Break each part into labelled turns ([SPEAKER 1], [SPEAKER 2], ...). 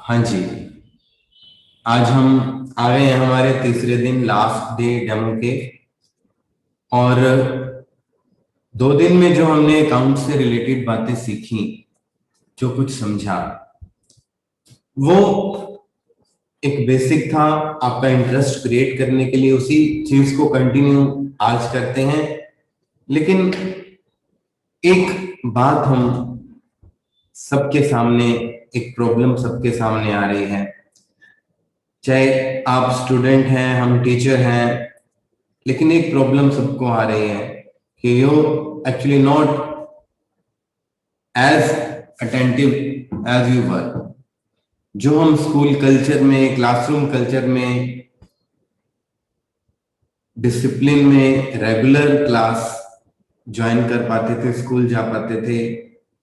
[SPEAKER 1] हाँ जी। आज हम आ गए हैं हमारे तीसरे दिन, लास्ट डे डेमो के। और 2 दिन में जो हमने अकाउंट से रिलेटेड बातें सीखी, जो कुछ समझा, वो एक बेसिक था आपका इंटरेस्ट क्रिएट करने के लिए। उसी चीज को कंटिन्यू आज करते हैं। लेकिन एक बात हम सबके सामने, एक प्रॉब्लम सबके सामने आ रही है। चाहे आप स्टूडेंट हैं, हम टीचर हैं, लेकिन एक प्रॉब्लम सबको आ रही है कि you actually not as attentive as you were. जो हम स्कूल कल्चर में, क्लासरूम कल्चर में, डिसिप्लिन में रेगुलर क्लास ज्वाइन कर पाते थे, स्कूल जा पाते थे,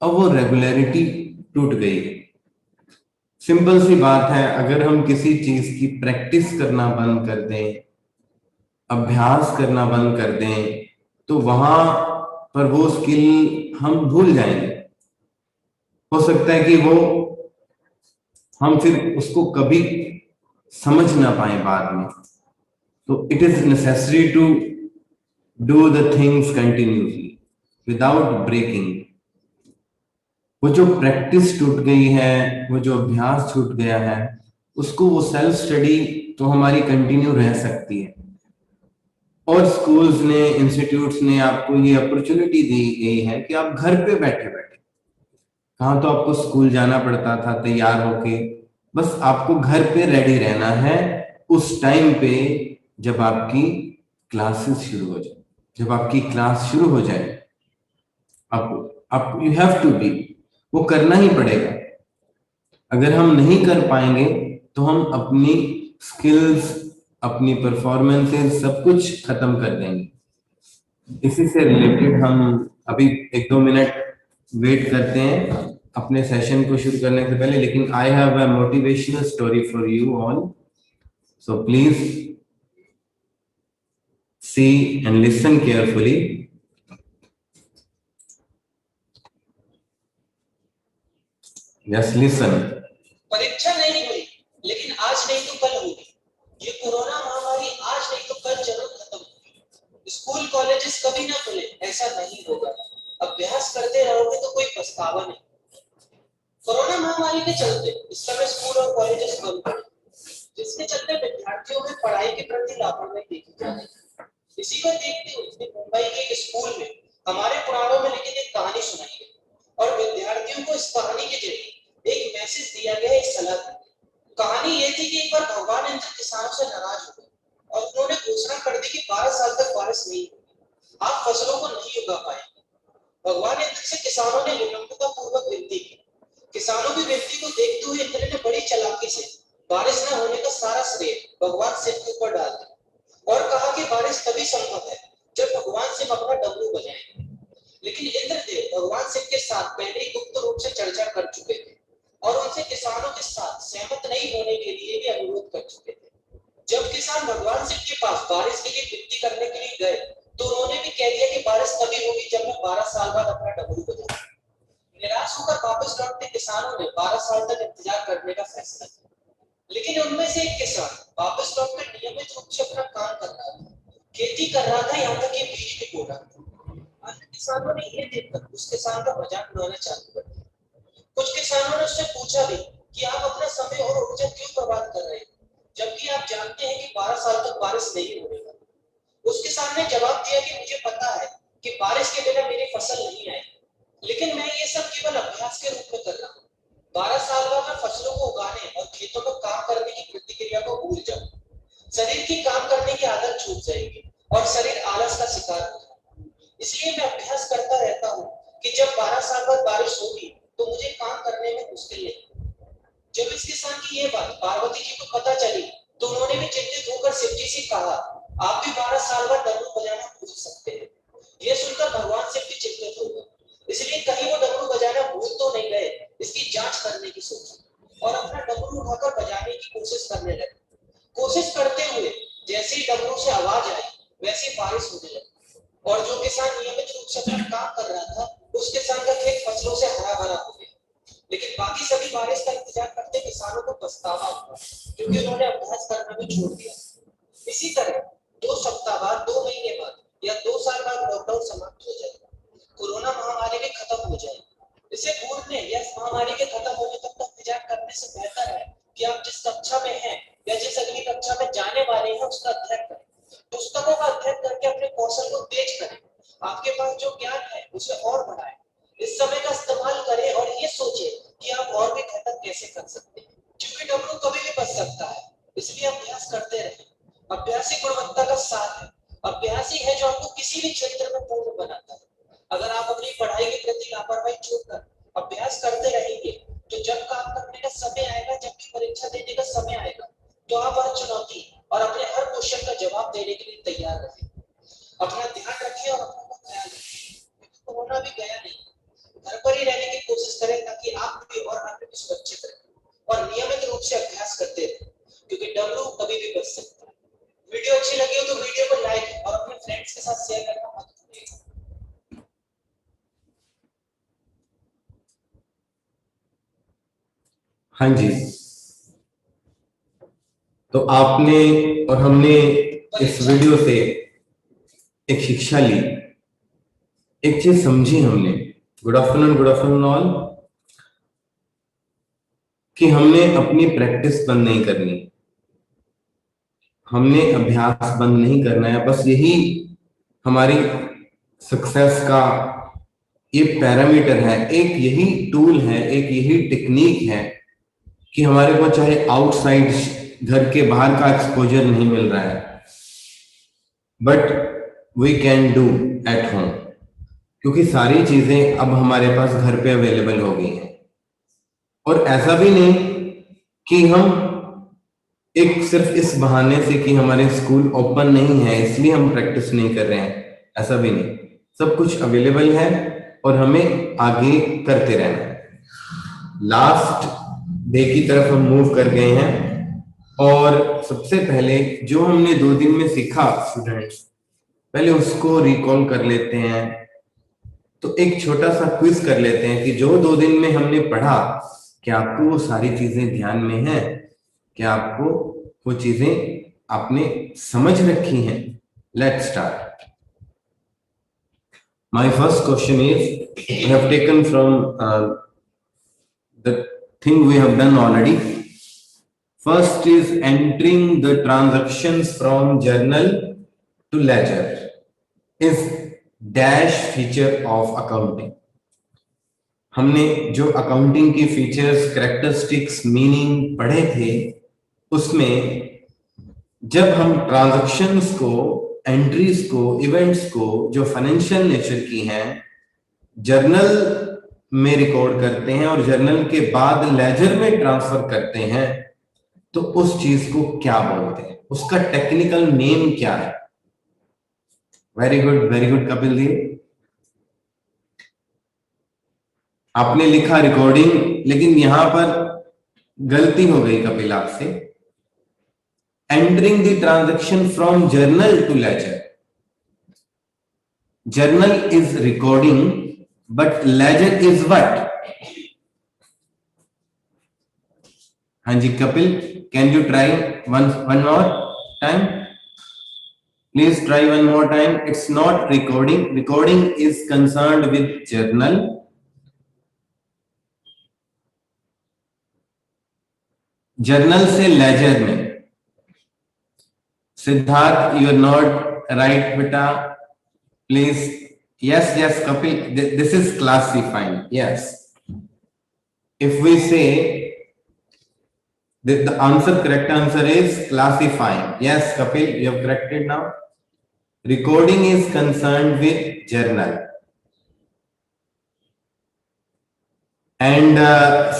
[SPEAKER 1] अब वो रेगुलरिटी टूट गई। सिंपल सी बात है, अगर हम किसी चीज की प्रैक्टिस करना बंद कर दें, अभ्यास करना बंद कर दें, तो वहां पर वो स्किल हम भूल जाएंगे। हो सकता है कि वो हम फिर उसको कभी समझ ना पाए बाद में। तो it is necessary to do the things continuously without breaking. वो जो प्रैक्टिस टूट गई है, वो जो अभ्यास छूट गया है, उसको वो सेल्फ स्टडी तो हमारी कंटिन्यू रह सकती है। और स्कूल्स ने, इंस्टीट्यूट्स ने आपको ये अपॉर्चुनिटी दी गई है कि आप घर पे बैठे बैठे, कहाँ तो आपको स्कूल जाना पड़ता था तैयार होके, बस आपको घर पे रेडी रहना है उस टाइम पे जब आपकी क्लासेस शुरू हो जाए। जब आपकी क्लास शुरू हो जाए, आप यू हैव टू बी, वो करना ही पड़ेगा। अगर हम नहीं कर पाएंगे तो हम अपनी स्किल्स, अपनी परफॉर्मेंसेस सब कुछ खत्म कर देंगे। इसी से रिलेटेड हम अभी 1-2 मिनट वेट करते हैं अपने सेशन को शुरू करने से पहले। लेकिन I have a motivational story for you all, so please see and listen carefully. Just listen.
[SPEAKER 2] परीक्षा नहीं हुई, लेकिन आज नहीं तो कल होगी। ये कोरोना महामारी आज नहीं तो कल जरूर खत्म होगी। स्कूल कॉलेजेस कभी ना खुले, ऐसा नहीं होगा। अभ्यास करते रहोगे तो कोई पछतावा नहीं। कोरोना महामारी के चलते इस समय स्कूल और कॉलेजेस बंद हैं, जिसके चलते विद्यार्थियों में पढ़ाई के प्रति लापरवाही देखी जा रही है। इसी को देखते हुए मुंबई के एक स्कूल में हमारे पुराणों में लिखित एक कहानी सुनाई गई और विद्यार्थियों को इस कहानी के जरिए एक मैसेज दिया गया, एक सलाह दी गई। कहानी ये थी कि एक बार भगवान इंद्र किसानों से नाराज हो गए और उन्होंने घोषणा कर दी कि 12 साल तक बारिश नहीं होगी, आप फसलों को नहीं उगा पाएंगे। भगवान इंद्र से किसानों ने विनम्रता पूर्वक विनती की। किसानों की विनती को देखते हुए इंद्र ने बड़ी चालाकी से बारिश न होने का सारा श्रेय भगवान शिव के ऊपर डाल दिया और कहा कि बारिश तभी संभव है जब भगवान शिव अपना डमरू बजाएंगे। लेकिन इंद्रदेव भगवान शिव के साथ पहले ही गुप्त रूप से चर्चा कर चुके थे और उनसे किसानों के साथ सहमत नहीं होने के लिए भी अनुरोध कर चुके थे। जब किसान भगवान शिव के पास बारिश के लिए विनती करने के लिए गए तो उन्होंने भी कह दिया कि बारिश तभी होगी जब मैं 12 साल बाद अपना डमरू बजाऊंगा। निराश होकर वापस लौटते किसानों ने 12 साल तक इंतजार करने का फैसला किया। लेकिन उनमें से एक किसान वापस लौटकर नियमित रूप से अपना काम कर रहा था, खेती कर रहा था, यहाँ तक कि बीज भी बो रहा था। अन्य किसानों ने यह देखकर उस किसान का मजाक उड़ाना चालू कर दिया। कुछ किसानों ने उससे पूछा भी कि आप अपना समय और ऊर्जा क्यों बर्बाद कर रहे हैं, जबकि आप जानते हैं कि 12 साल तक बारिश नहीं होने वाली। उस किसान ने जवाब दिया कि मुझे पता है कि बारिश के बिना मेरी फसल नहीं आएगी, लेकिन मैं ये सब केवल अभ्यास के रूप में कर रहा हूँ। 12 साल बाद मैं फसलों को उगाने और खेतों में काम करने की प्रतिक्रिया को भूल जाऊंगा। शरीर की काम करने की आदत छूट जाएगी और शरीर आलस का शिकार हो जाएगा। इसलिए मैं अभ्यास करता रहता हूँ कि जब 12 साल बाद बारिश होगी तो मुझे काम करने में मुश्किल नहीं। जब इस किसान की यह बात पार्वती जी को पता चली तो उन्होंने भी चिंतित होकर शिव जी से कहा, आप भी 12 साल बाद डमरू बजाना भूल सकते हैं। यह सुनकर भगवान शिव भी चिंतित हो गए, इसलिए कहीं वो डमरू बजाना भूल तो नहीं गए, इसकी जांच करने की सोची और अपना डमरू उठाकर बजाने की कोशिश करने लगे। कोशिश करते हुए जैसे ही डमरू से आवाज आई वैसे बारिश होने लगी और जो किसान नियमित रूप से अपना काम कर रहा था उस किसान का खेत फसलों से हरा भरा हो गया। लेकिन बाकी सभी बड़ी बारिश का इंतजार करते किसानों को पछतावा हुआ क्योंकि उन्होंने अभ्यास करना भी छोड़ दिया। इसी तरह 2 सप्ताह बाद, 2 महीने बाद या 2 साल बाद लॉकडाउन समाप्त हो जाएगा, कोरोना महामारी भी खत्म हो जाएगी। इसे भूलने या इस महामारी के खत्म होने तक इंतजार करने से बेहतर है कि आप जिस कक्षा में हैं या जिस अगली कक्षा में जाने वाले हैं उसका अध्ययन करें, पुस्तकों का अध्ययन करके अपने कौशल को तेज करें, आपके पास जो ज्ञान है उसे और बढ़ाएं। इस समय का इस्तेमाल करें और ये सोचें कि आप और भी बेहतर कैसे कर सकते हैं, क्योंकि डब्लू कभी भी बच सकता है। इसलिए अभ्यास करते रहें। अभ्यास ही गुणवत्ता का सार है। अभ्यास ही है जो आपको किसी भी क्षेत्र में पूर्ण बनाता है। अगर आप अपनी पढ़ाई के प्रति लापरवाही छोड़कर अभ्यास करते रहेंगे तो जब काम करने का समय आएगा, जब भी परीक्षा देने का समय आएगा, तो आप हर चुनौती और अपने हर क्वेश्चन का जवाब देने के लिए तैयार रहें। अपना ध्यान रखिए और अपना ख्याल रखिए। कोरोना भी गया नहीं, घर पर ही रहने की कोशिश करें ताकि आप भी और आप भी सुरक्षित रहें और नियमित रूप से अभ्यास करते रहें, क्योंकि डब्लू कभी भी बच सकता है। वीडियो अच्छी लगी हो तो वीडियो को लाइक और अपने फ्रेंड्स के साथ शेयर करना मत भूलिएगा।
[SPEAKER 1] हाँ जी, तो आपने और हमने इस वीडियो से एक शिक्षा ली, एक चीज समझी हमने। Good afternoon all. कि हमने अपनी प्रैक्टिस बंद नहीं करनी, हमने अभ्यास बंद नहीं करना है। बस यही हमारी सक्सेस का ये पैरामीटर है, एक यही टूल है, एक यही टेक्निक है कि हमारे को चाहे आउटसाइड घर के बाहर का एक्सपोजर नहीं मिल रहा है, but we can do at home, क्योंकि सारी चीजें अब हमारे पास घर पे अवेलेबल हो गई हैं। और ऐसा भी नहीं कि हम एक सिर्फ इस बहाने से कि हमारे स्कूल ओपन नहीं है इसलिए हम प्रैक्टिस नहीं कर रहे हैं, ऐसा भी नहीं। सब कुछ अवेलेबल है और हमें आगे करते रहना है। लास्ट डे की तरफ हम मूव कर गए हैं और सबसे पहले जो हमने 2 दिन में सीखा स्टूडेंट्स, पहले उसको रिकॉल कर लेते हैं। तो एक छोटा सा क्विज कर लेते हैं कि जो 2 दिन में हमने पढ़ा, क्या आपको वो सारी चीजें ध्यान में हैं? क्या आपको वो चीजें आपने समझ रखी हैं? Let's start. My first question is, we have taken from the thing we have done already. First is entering the transactions from journal to ledger is dash feature of accounting. हमने जो अकाउंटिंग की features, characteristics, meaning पढ़े थे, उसमें जब हम transactions को, entries को, इवेंट्स को जो फाइनेंशियल नेचर की हैं जर्नल में रिकॉर्ड करते हैं और जर्नल के बाद लेजर में ट्रांसफर करते हैं, तो उस चीज को क्या बोलते हैं, उसका टेक्निकल नेम क्या है? Very good Kapil ji. आपने लिखा रिकॉर्डिंग, लेकिन यहां पर गलती हो गई कपिल आपसे। Entering the transaction from journal to ledger. Journal is recording but ledger is what? हाँ जी Kapil, can you try one more time? Please try one more time. It's not recording. Recording is concerned with journal. Journal से ledger में. Siddharth, you are not right, beta. Please. Yes, Kapil. This is classifying. Yes. If we say that the correct answer is classifying. Yes, Kapil, you have corrected now. Recording is concerned with journal and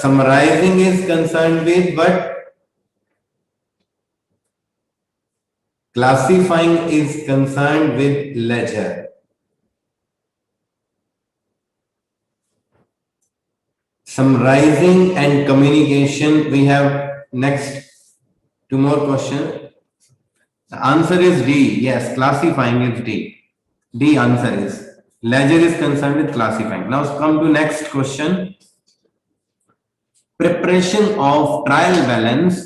[SPEAKER 1] summarizing is concerned with what? Classifying is concerned with ledger. Summarizing and communication, we have next 2 more questions. The answer is D. Yes, classifying is D. D answer is. Ledger is concerned with classifying. Now come to next question. preparation of trial balance,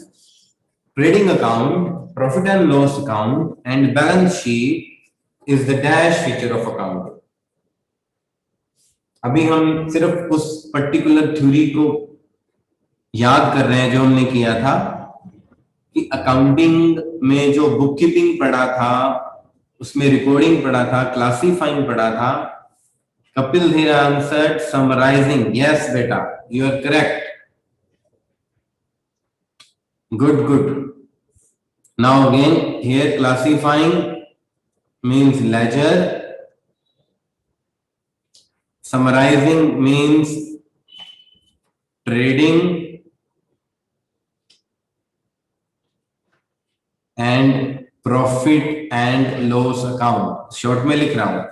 [SPEAKER 1] trading account, profit and loss account, and balance sheet is the dash feature of accounting. अभी हम सिर्फ उस particular theory को याद कर रहे हैं जो हमने किया था कि अकाउंटिंग में जो बुक कीपिंग पढ़ा था, उसमें रिकॉर्डिंग पढ़ा था, क्लासिफाइंग पढ़ा था. Kapil here answered summarizing. Yes beta, you are correct. Good, good. Now again here classifying means ledger, summarizing means trading, and profit and loss account. Short में लिख रहा हूं.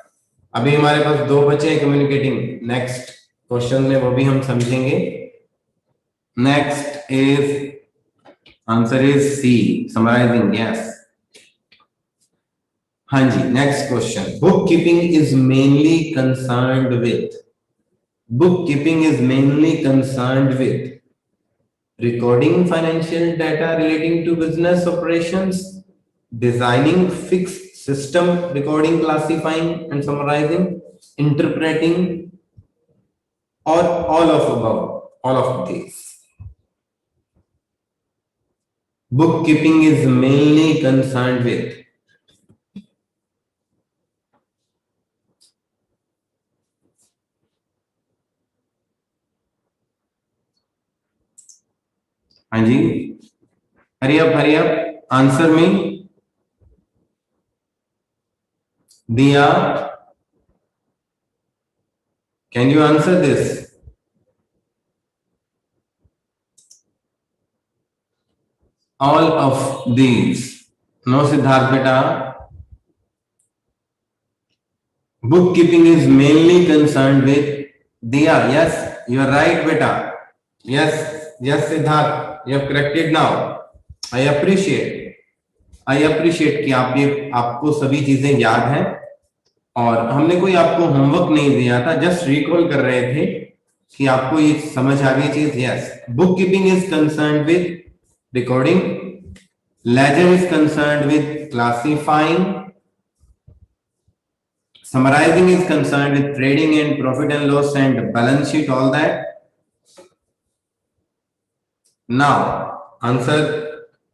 [SPEAKER 1] अभी हमारे पास दो बचे हैं कम्युनिकेटिंग. नेक्स्ट क्वेश्चन में वो भी हम समझेंगे. Next is answer is C, summarising. Yes. हाँ जी, next question. Book keeping is mainly concerned with, book keeping is mainly concerned with recording financial data relating to business operations, designing fixed system, recording, classifying and summarizing, interpreting, or all of above, all of these. Bookkeeping is mainly concerned with हाँ जी, hurry up answer में. Diya, can you answer this? All of these. No Siddharth बेटा. Book keeping is mainly concern with. Diya, yes you are right बेटा. Yes yes Siddharth, you have corrected now. I appreciate कि आपको सभी चीजें याद हैं और हमने कोई आपको होमवर्क नहीं दिया था, जस्ट रिकॉल कर रहे थे कि आपको ये समझ आ गई चीज. Yes, book keeping is concerned with recording, ledger is concerned with classifying, summarising is concerned with trading and profit and loss and balance sheet, all that. Now, answer,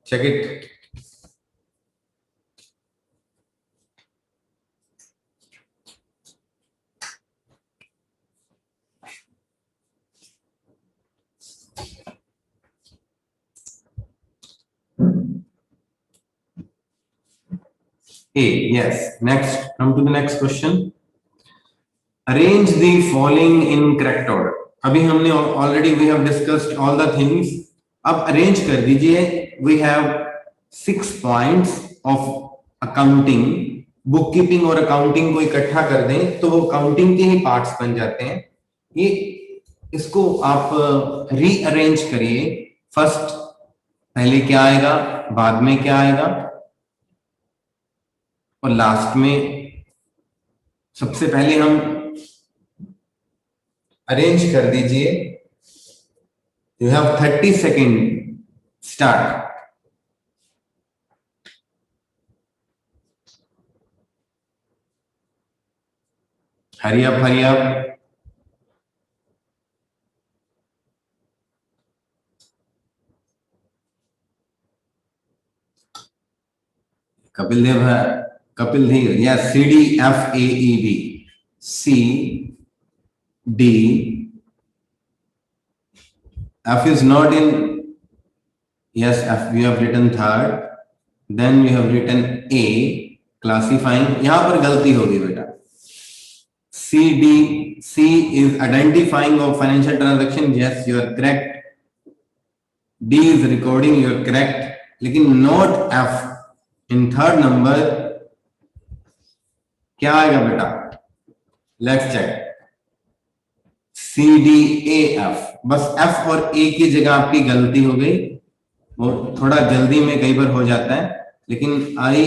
[SPEAKER 1] check it. A, yes. Next, come to the next question. Arrange the following in correct order. अभी हमने already we have discussed all the things. अब arrange कर दीजिए. We have 6 points of accounting. Book keeping और accounting को इकट्ठा कर दें तो वो अकाउंटिंग के ही पार्ट्स बन जाते हैं. ये इसको आप रीअरेंज करिए. फर्स्ट पहले क्या आएगा, बाद में क्या आएगा और लास्ट में. सबसे पहले हम अरेंज कर दीजिए. You have 30 seconds. Start. Hurry up, hurry up. Kapil Dev, yes, C, D, F, A, E, B. C, D, F is not in. Yes, F we have written third. Then we have written A, classifying. यहाँ पर गलती होगी बेटा. C, D, C is identifying of financial transaction. Yes, you are correct. D is recording. You are correct. लेकिन not F. In third number क्या आएगा बेटा? Let's check. C, D, A, F. बस F और A की जगह आपकी गलती हो गई. वो थोड़ा जल्दी में कई बार हो जाता है, लेकिन I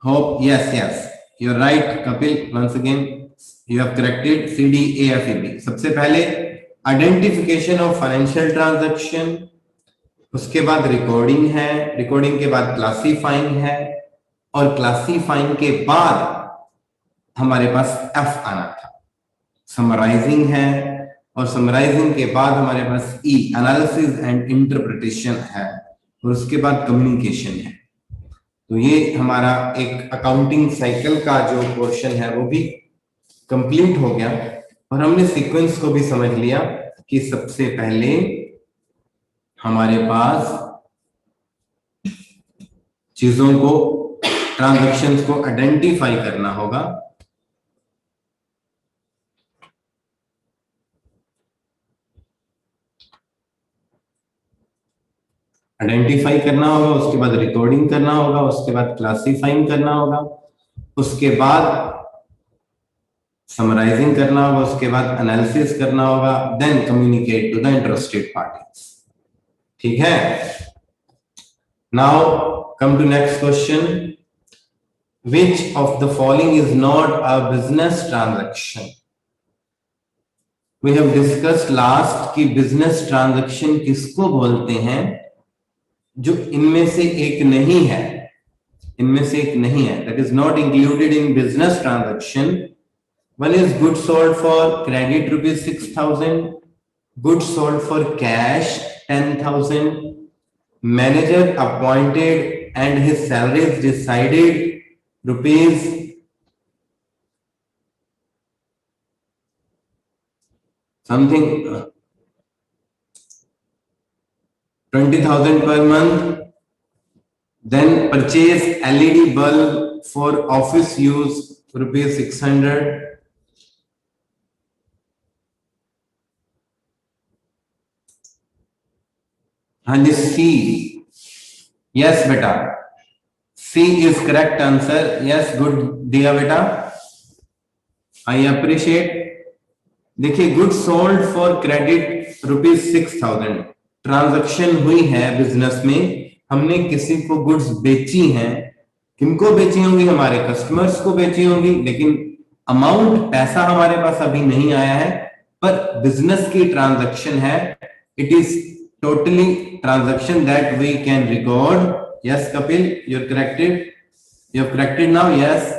[SPEAKER 1] hope. Yes yes, you are right Kapil. Once again you have corrected. C, D, A, F, A, B. सबसे पहले आइडेंटिफिकेशन ऑफ फाइनेंशियल ट्रांजैक्शन, उसके बाद रिकॉर्डिंग है, रिकॉर्डिंग के बाद क्लासीफाइंग है, और क्लासीफाइंग के बाद हमारे पास एफ आना था, समराइजिंग है, और समराइजिंग के बाद हमारे पास ई एनालिसिस एंड इंटरप्रिटेशन है, और उसके बाद कम्युनिकेशन है। तो ये हमारा एक अकाउंटिंग साइकिल का जो पोर्शन है वो भी कंप्लीट हो गया, और हमने सीक्वेंस को भी समझ लिया कि सबसे पहले हमारे पास चीजों को, ट्रांजैक्शंस को आइडेंटिफाई करना होगा, आइडेंटिफाई करना होगा, उसके बाद रिकॉर्डिंग करना होगा, उसके बाद क्लासीफाइंग करना होगा, उसके बाद समराइजिंग करना होगा, उसके बाद एनालिसिस करना होगा, then communicate to the interested parties. ठीक है, now come to next question, which of the following is not a business transaction? We have discussed last कि business transaction किसको बोलते हैं, जो इनमें से एक नहीं है, इनमें से एक नहीं है, that is not included in business transaction. One is goods sold for credit rupees 6,000, goods sold for cash 10,000, manager appointed and his salary is decided rupees something 20,000 per month, then purchase LED bulb for office use rupees 600, हाँ जी C, yes बेटा, C is correct answer, yes good Diya बेटा, I appreciate. देखिए good sold for credit rupees 6,000, transaction हुई है business में, हमने किसी को गुड्स बेची हैं, किनको बेची होंगी, हमारे कस्टमर्स को बेची होंगी, लेकिन अमाउंट पैसा हमारे पास अभी नहीं आया है, पर बिजनेस की ट्रांजैक्शन है, it is totally transaction that we can record. Yes Kapil, you are corrected, you have corrected now, yes.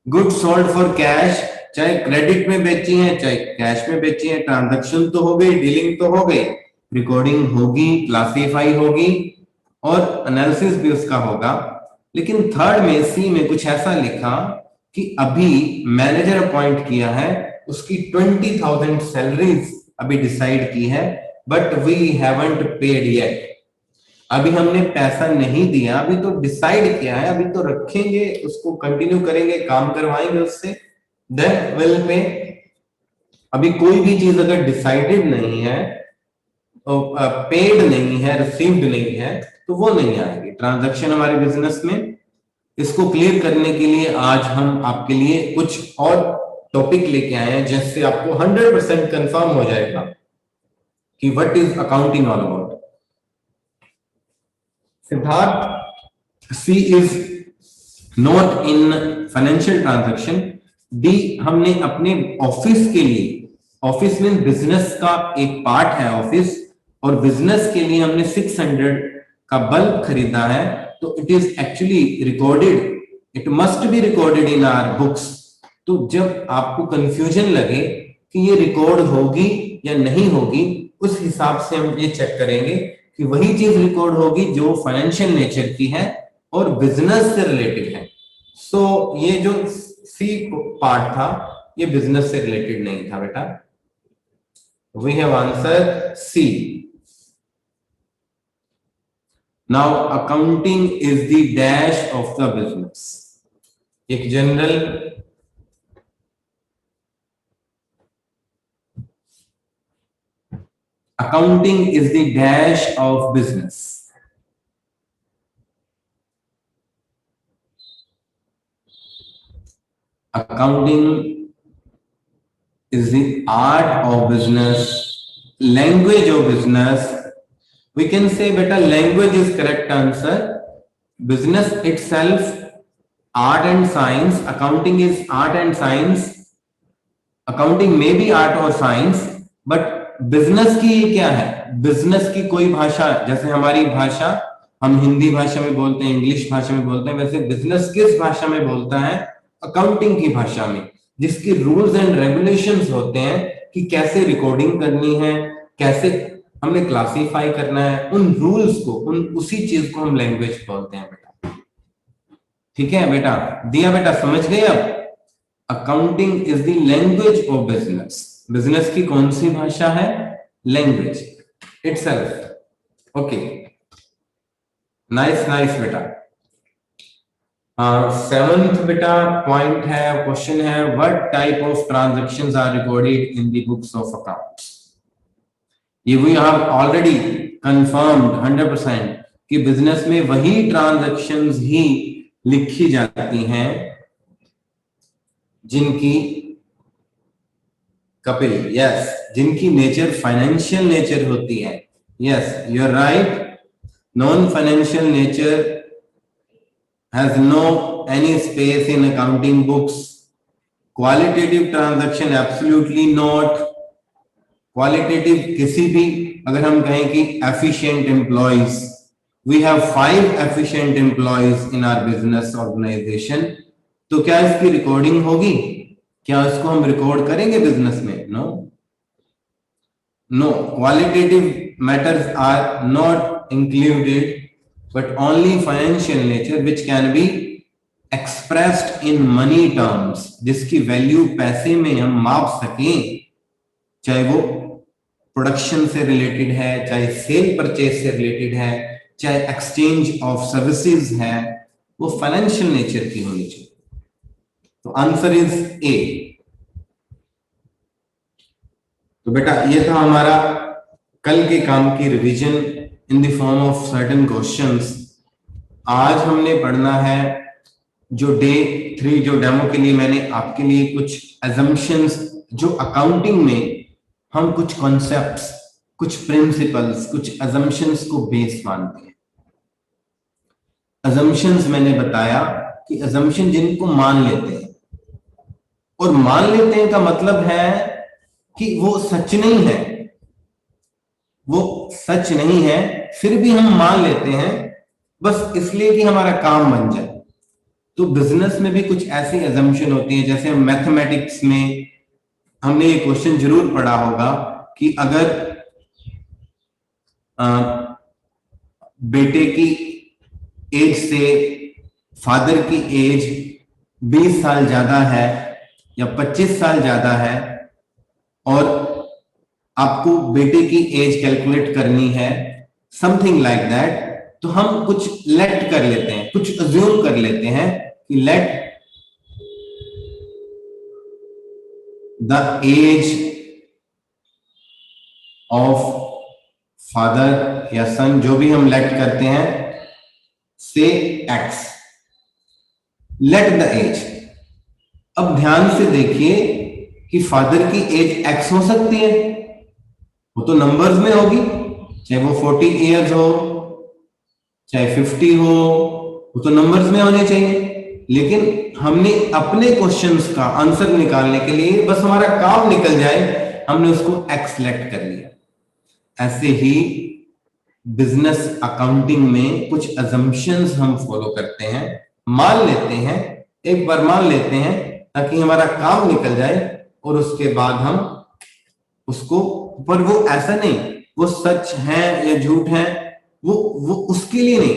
[SPEAKER 1] Good sold for cash, चाहे क्रेडिट में बेची है चाहे कैश में बेची है, ट्रांजैक्शन तो हो गई, डीलिंग तो हो गई, रिकॉर्डिंग होगी, क्लासीफाई होगी, और एनालिसिस भी उसका होगा। लेकिन थर्ड में सी में कुछ ऐसा लिखा कि अभी मैनेजर अपॉइंट किया है, उसकी 20,000 सैलरीज अभी डिसाइड की है, but we haven't paid yet, अभी हमने पैसा नहीं दिया, अभी तो डिसाइड किया है, अभी तो रखेंगे, उसको कंटिन्यू करेंगे, काम करवाएंगे उससे, देन विल पे। अभी कोई भी चीज अगर डिसाइडेड नहीं है, पेड नहीं है, रिसीव्ड नहीं है, तो वो नहीं आएगी ट्रांजैक्शन हमारे बिजनेस में। इसको क्लियर करने के लिए आज हम आपके लिए कुछ और टॉपिक लेके आए हैं, जिससे आपको 100% कंफर्म हो जाएगा कि what is accounting all about. Siddharth, C is not in financial transaction. D हमने अपने ऑफिस के लिए, ऑफिस में बिजनेस का एक पार्ट है ऑफिस, और बिजनेस के लिए हमने 600 का बल्ब खरीदा है, तो it is actually recorded, it must be recorded in our books. तो जब आपको कंफ्यूजन लगे कि ये रिकॉर्ड होगी या नहीं होगी, उस हिसाब से हम ये चेक करेंगे कि वही चीज रिकॉर्ड होगी जो फाइनेंशियल नेचर की है और बिजनेस से रिलेटेड है। सो ये जो सी पार्ट था ये बिजनेस से रिलेटेड नहीं था बेटा। We have answer C. Now accounting is the dash of the business. एक general accounting is the dash of business. Accounting is the art of business, language of business. We can say beta language is correct answer. Business itself, art and science. Accounting is art and science. Accounting may be art or science, but business की ये क्या है, business की कोई भाषा, जैसे हमारी भाषा हम हिंदी भाषा में बोलते हैं, इंग्लिश भाषा में बोलते हैं, वैसे बिजनेस किस भाषा में बोलता है, अकाउंटिंग की भाषा में, जिसके रूल्स एंड रेगुलेशंस होते हैं कि कैसे रिकॉर्डिंग करनी है, कैसे हमने क्लासिफाई करना है, उन रूल्स को, उन उसी चीज को हम लैंग्वेज बोलते हैं बेटा। ठीक है बेटा, दिया बेटा, समझ गए अब? Accounting is the language of business. Business की कौन सी भाषा है? Language itself. Okay, nice nice बेटा। सेवंथ बेटा पॉइंट है, क्वेश्चन है, what type of transactions are recorded in the books of accounts. ये वी हैव ऑलरेडी कंफर्म्ड 100% कि बिजनेस में वही ट्रांजैक्शंस ही लिखी जाती हैं जिनकी, कपिल, यस, जिनकी नेचर फाइनेंशियल नेचर होती है। Yes, you are right. Non financial nature has no any space in accounting books. Qualitative transaction absolutely not. Qualitative किसी भी, अगर हम कहें कि efficient employees, we have 5 efficient employees in our business organization, तो क्या इसकी रिकॉर्डिंग होगी? क्या इसको हम रिकॉर्ड करेंगे बिजनेस में? No no, qualitative matters are not included, but only financial nature which can be expressed in money terms, जिसकी वैल्यू पैसे में हम माप सकें, चाहे वो प्रोडक्शन से रिलेटेड है, चाहे सेल परचेज से रिलेटेड है, चाहे एक्सचेंज ऑफ सर्विसेज है, वो फाइनेंशियल नेचर की होनी चाहिए। तो आंसर इज ए। तो बेटा ये था हमारा कल के काम की revision in the form of certain questions. आज हमने पढ़ना है जो डे 3, जो डेमो के लिए मैंने आपके लिए कुछ assumptions, जो अकाउंटिंग में हम कुछ कॉन्सेप्ट्स, कुछ प्रिंसिपल्स, कुछ assumptions को बेस मानते हैं। assumptions मैंने बताया कि assumption जिनको मान लेते हैं, और मान लेते हैं का मतलब है कि वो सच नहीं है, वो सच नहीं है, फिर भी हम मान लेते हैं बस इसलिए कि हमारा काम बन जाए। तो बिजनेस में भी कुछ ऐसी assumption होती है, जैसे मैथमेटिक्स में हमने ये क्वेश्चन जरूर पढ़ा होगा कि अगर बेटे की एज से फादर की एज 20 साल ज्यादा है या 25 साल ज्यादा है, और आपको बेटे की एज कैलकुलेट करनी है, समथिंग लाइक दैट, तो हम कुछ लेट कर लेते हैं, कुछ अज्यूम कर लेते हैं कि let the age of father या सन, जो भी हम लेट करते हैं, से एक्स, लेट द एज। अब ध्यान से देखिए कि फादर की एज एक्स हो सकती है, वो तो नंबर्स में होगी, चाहे वो 40 इयर्स हो, चाहे 50 हो, वो तो नंबर्स में होने चाहिए। लेकिन हमने अपने क्वेश्चंस का आंसर निकालने के लिए, बस हमारा काम निकल जाए, हमने उसको एक्स सेलेक्ट कर लिया। ऐसे ही बिजनेस अकाउंटिंग में कुछ अजम्पशंस हम फॉलो करते हैं, मान लेते हैं, एक बार मान लेते हैं ताकि हमारा काम निकल जाए, और उसके बाद हम उसको, पर वो ऐसा नहीं, वो सच है या झूठ है, वो उसके लिए नहीं,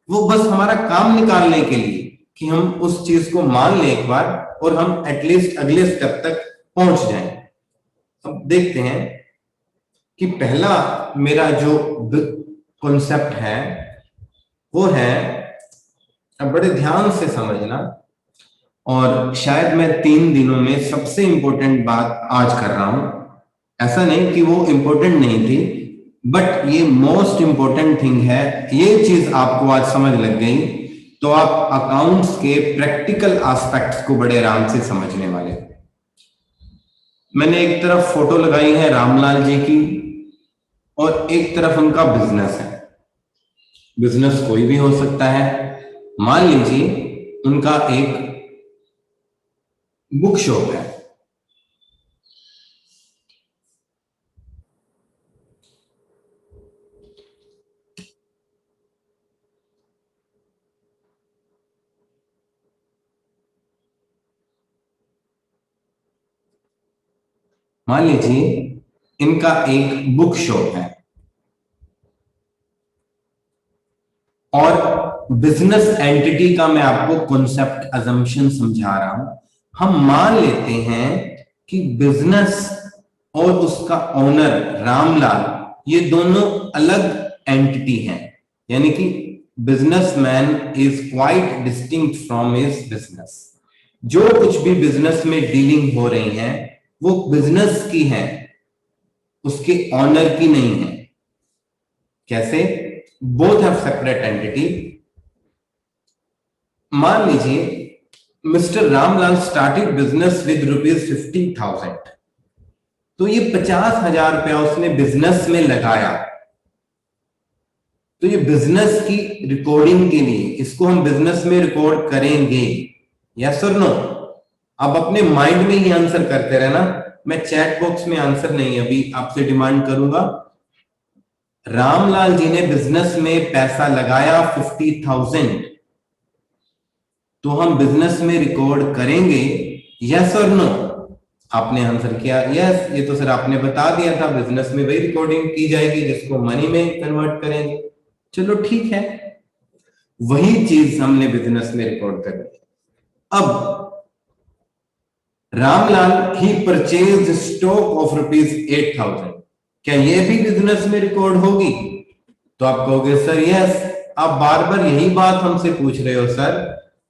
[SPEAKER 1] वो बस हमारा काम निकालने के लिए कि हम उस चीज को मान लें एक बार, और हम एटलीस्ट अगले स्टेप तक पहुंच जाएं। अब देखते हैं कि पहला मेरा जो कॉन्सेप्ट है वो है, अब बड़े ध्यान से समझना, और शायद मैं 3 दिनों में सबसे इंपॉर्टेंट बात आज कर रहा हूं। ऐसा नहीं कि वो इंपॉर्टेंट नहीं थी, बट ये मोस्ट इंपॉर्टेंट थिंग है। ये चीज आपको आज समझ लग गई तो आप अकाउंट्स के प्रैक्टिकल एस्पेक्ट्स को बड़े आराम से समझने वाले। मैंने एक तरफ फोटो लगाई है रामलाल जी की, और एक तरफ उनका बिजनेस है। बिजनेस कोई भी हो सकता है। मान लीजिए उनका एक बुक शॉप है, मान लीजिए इनका एक बुक शॉप है और बिजनेस एंटिटी का मैं आपको कॉन्सेप्ट अजम्पशन समझा रहा हूं। हम मान लेते हैं कि बिजनेस और उसका ओनर रामलाल ये दोनों अलग एंटिटी हैं, यानी कि businessman is quite distinct from his business. जो कुछ भी बिजनेस में डीलिंग हो रही है वो बिजनेस की है, उसके ऑनर की नहीं है। कैसे? Both have separate entity. मान लीजिए mister Ramlal started business with ₹50,000, तो ये 50,000 रुपया उसने बिजनेस में लगाया। तो ये बिजनेस की रिकॉर्डिंग के लिए इसको हम बिजनेस में रिकॉर्ड करेंगे, यस और नो? आप अपने माइंड में ही आंसर करते रहना, मैं चैट बॉक्स में आंसर नहीं अभी आपसे डिमांड करूंगा। रामलाल जी ने बिजनेस में पैसा लगाया 50,000, तो हम बिजनेस में रिकॉर्ड करेंगे, यस और नो? आपने आंसर किया यस, ये तो सर आपने बता दिया था बिजनेस में वही रिकॉर्डिंग की जाएगी जिसको मनी में कन्वर्ट करेंगे। चलो ठीक है, वही चीज हमने बिजनेस में रिकॉर्ड कर दी। अब रामलाल ही परचेज स्टॉक ऑफ ₹8,000, क्या यह भी बिजनेस में रिकॉर्ड होगी? तो आप कहोगे सर यस। आप बार बार यही बात हमसे पूछ रहे हो सर,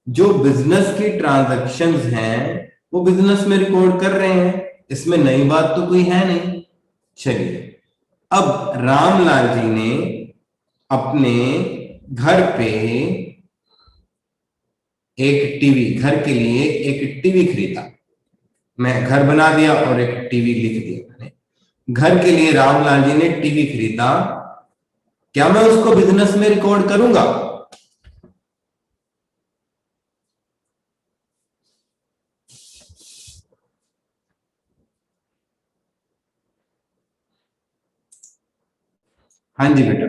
[SPEAKER 1] जो बिजनेस की ट्रांजैक्शंस हैं वो बिजनेस में रिकॉर्ड कर रहे हैं, इसमें नई बात तो कोई है नहीं। चलिए, अब रामलाल जी ने अपने घर पे एक टीवी, घर के लिए एक टीवी खरीदा। मैं घर बना दिया और एक टीवी लिख दिया मैंने। घर के लिए रामलाल जी ने टीवी खरीदा, क्या मैं उसको बिजनेस में रिकॉर्ड करूंगा? हाँ जी बेटा,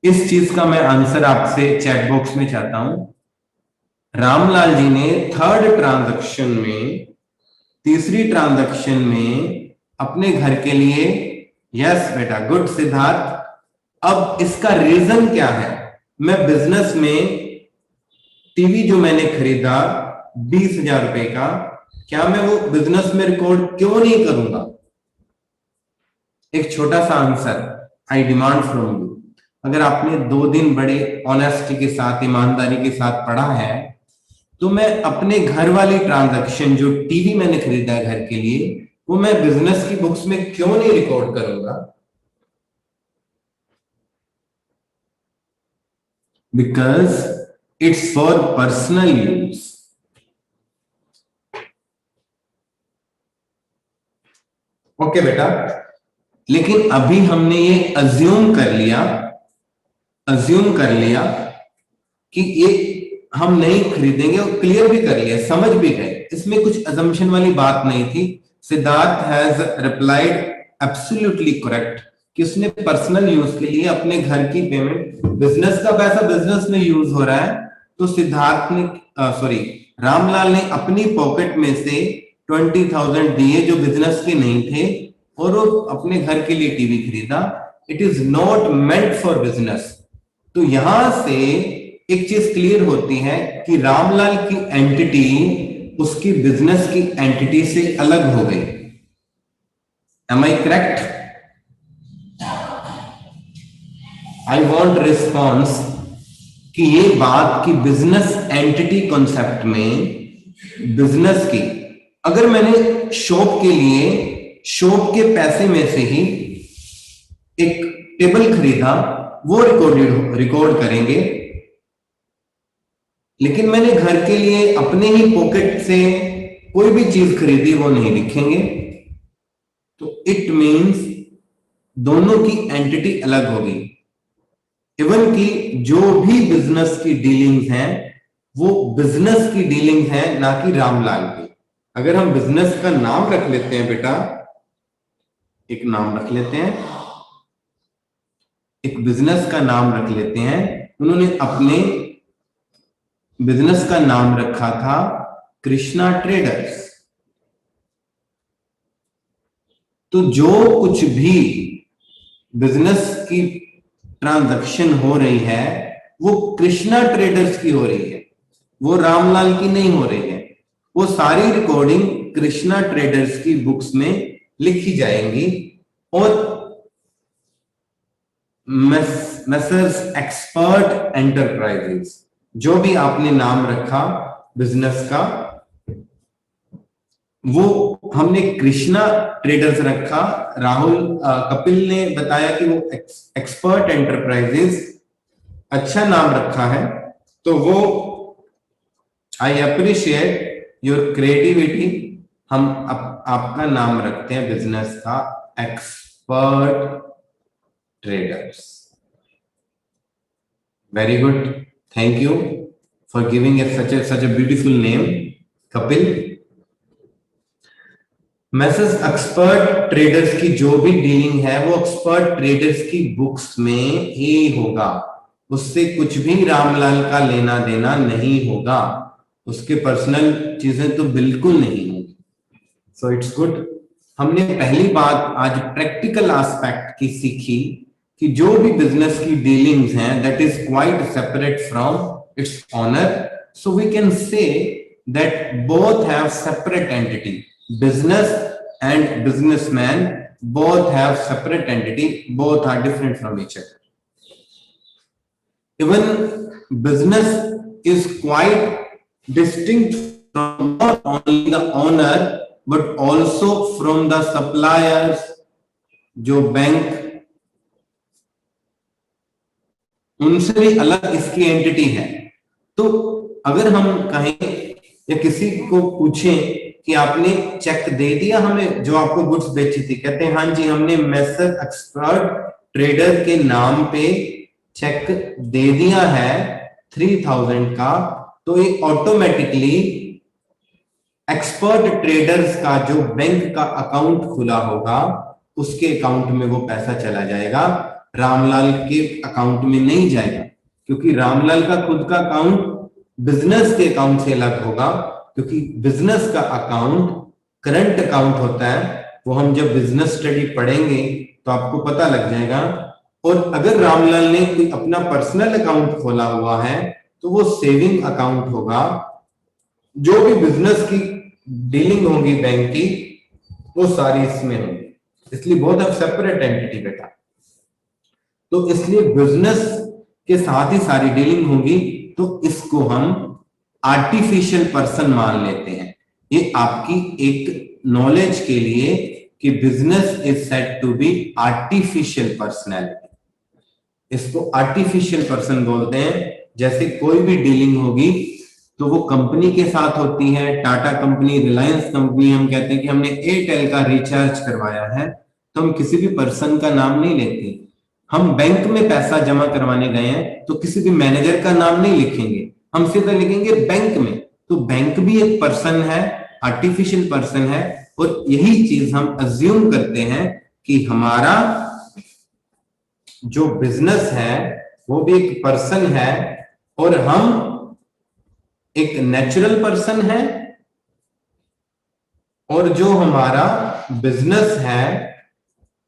[SPEAKER 1] इस चीज का मैं आंसर आपसे चैट बॉक्स में चाहता हूं। रामलाल जी ने थर्ड ट्रांजैक्शन में, तीसरी ट्रांजैक्शन में अपने घर के लिए, यस बेटा, गुड सिद्धार्थ। अब इसका रीजन क्या है? मैं बिजनेस में टीवी जो मैंने खरीदा 20,000 रुपए का, क्या मैं वो बिजनेस में रिकॉर्ड क्यों नहीं करूंगा? एक छोटा सा answer I demand from you. अगर आपने 2 दिन बड़े ऑनेस्टी के साथ, ईमानदारी के साथ पढ़ा है, तो मैं अपने घर वाली ट्रांजैक्शन जो टीवी मैंने खरीदा है घर के लिए, वो मैं बिजनेस की बुक्स में क्यों नहीं रिकॉर्ड करूंगा? Because it's for personal use. Okay बेटा, लेकिन अभी हमने ये अज्यूम कर लिया कि ये हम नहीं खरीदेंगे, और क्लियर भी कर लिया, समझ भी गए, इसमें कुछ अजम्पशन वाली बात नहीं थी। Siddharth has replied absolutely correct कि उसने पर्सनल यूज के लिए अपने घर की पेमेंट, बिजनेस का पैसा बिजनेस में यूज हो रहा है, तो सिद्धार्थ ने सॉरी रामलाल ने अपनी पॉकेट में से 20,000 दिए जो बिजनेस के नहीं थे, और वो अपने घर के लिए टीवी खरीदा। It is not meant for business. तो यहां से एक चीज क्लियर होती है कि रामलाल की एंटिटी उसकी बिजनेस की एंटिटी से अलग हो गई। Am I correct? I want response कि ये बात कि बिजनेस एंटिटी कॉन्सेप्ट में बिजनेस की, अगर मैंने शॉप के लिए शॉप के पैसे में से ही एक टेबल खरीदा, वो रिकॉर्ड करेंगे, लेकिन मैंने घर के लिए अपने ही पॉकेट से कोई भी चीज खरीदी वो नहीं लिखेंगे। तो इट मींस दोनों की एंटिटी अलग होगी। इवन कि जो भी बिजनेस की डीलिंग्स हैं वो बिजनेस की डीलिंग्स हैं, ना कि रामलाल की। अगर हम बिजनेस का नाम रख लेते हैं बेटा, एक नाम रख लेते हैं, एक बिजनेस का नाम रख लेते हैं। उन्होंने अपने बिजनेस का नाम रखा था कृष्णा ट्रेडर्स। तो जो कुछ भी बिजनेस की ट्रांजैक्शन हो रही है वो कृष्णा ट्रेडर्स की हो रही है, वो रामलाल की नहीं हो रही है। वो सारी रिकॉर्डिंग कृष्णा ट्रेडर्स की बुक्स में लिखी जाएंगी और मैसर्स एक्सपर्ट एंटरप्राइजेस, जो भी आपने नाम रखा बिजनेस का, वो हमने कृष्णा ट्रेडर्स रखा। राहुल कपिल ने बताया कि वो एक्सपर्ट एंटरप्राइजेस अच्छा नाम रखा है, तो वो आई अप्रिशिएट योर क्रिएटिविटी। हम आपका नाम रखते हैं बिजनेस का expert traders. Very good, thank you for giving such a beautiful name, Kapil. Message expert traders की जो भी डीलिंग है वो एक्सपर्ट ट्रेडर्स की बुक्स में ही होगा, उससे कुछ भी रामलाल का लेना देना नहीं होगा, उसके पर्सनल चीजें तो बिल्कुल नहीं होगी। So it's good. हमने पहली बात आज प्रैक्टिकल एस्पेक्ट की सीखी कि जो भी बिजनेस की डीलिंग्स हैं that is quite separate from its owner, so we can say that both have separate entity, business and businessman both have separate entity, both are different from each other. Even business is quite distinct from not only the owner but also from the suppliers, जो bank, उनसे भी अलग इसकी entity है। तो अगर हम कहें या किसी को पूछें कि आपने चेक दे दिया हमें जो आपको गुड्स बेची थी, कहते हैं हाँ जी हमने मैसर एक्सपर्ट ट्रेडर के नाम पे चेक दे दिया है 3000 का, तो ये ऑटोमेटिकली एक्सपर्ट ट्रेडर्स का जो बैंक का अकाउंट खुला होगा उसके अकाउंट में वो पैसा चला जाएगा, रामलाल के अकाउंट में नहीं जाएगा, क्योंकि रामलाल का खुद का अकाउंट बिजनेस के अकाउंट से अलग होगा, क्योंकि बिजनेस का अकाउंट करंट अकाउंट होता है, वो हम जब बिजनेस स्टडी पढ़ेंगे तो आपको पता लग जाएगा। और अगर रामलाल ने कोई अपना पर्सनल अकाउंट खोला हुआ है तो वो सेविंग अकाउंट होगा, जो भी बिजनेस की डीलिंग होगी बैंक की वो सारी इसमें होगी, इसलिए बहुत अब सेपरेट एंटिटी बेटा। तो इसलिए बिजनेस के साथ ही सारी डीलिंग होगी, तो इसको हम आर्टिफिशियल पर्सन मान लेते हैं। ये आपकी एक नॉलेज के लिए कि business is said to be artificial personality, इसको आर्टिफिशियल पर्सन बोलते हैं। जैसे कोई भी डीलिंग होगी तो वो कंपनी के साथ होती है, टाटा कंपनी, रिलायंस कंपनी, हम कहते हैं कि हमने एयरटेल का रिचार्ज करवाया है, तो हम किसी भी पर्सन का नाम नहीं लेते। हम बैंक में पैसा जमा करवाने गए हैं तो किसी भी मैनेजर का नाम नहीं लिखेंगे, हम सीधा लिखेंगे बैंक में। तो बैंक भी एक पर्सन है, आर्टिफिशियल पर्सन है, और यही चीज हम अज्यूम करते हैं कि हमारा जो बिजनेस है वो भी एक पर्सन है और हम एक नेचुरल पर्सन है, और जो हमारा बिजनेस है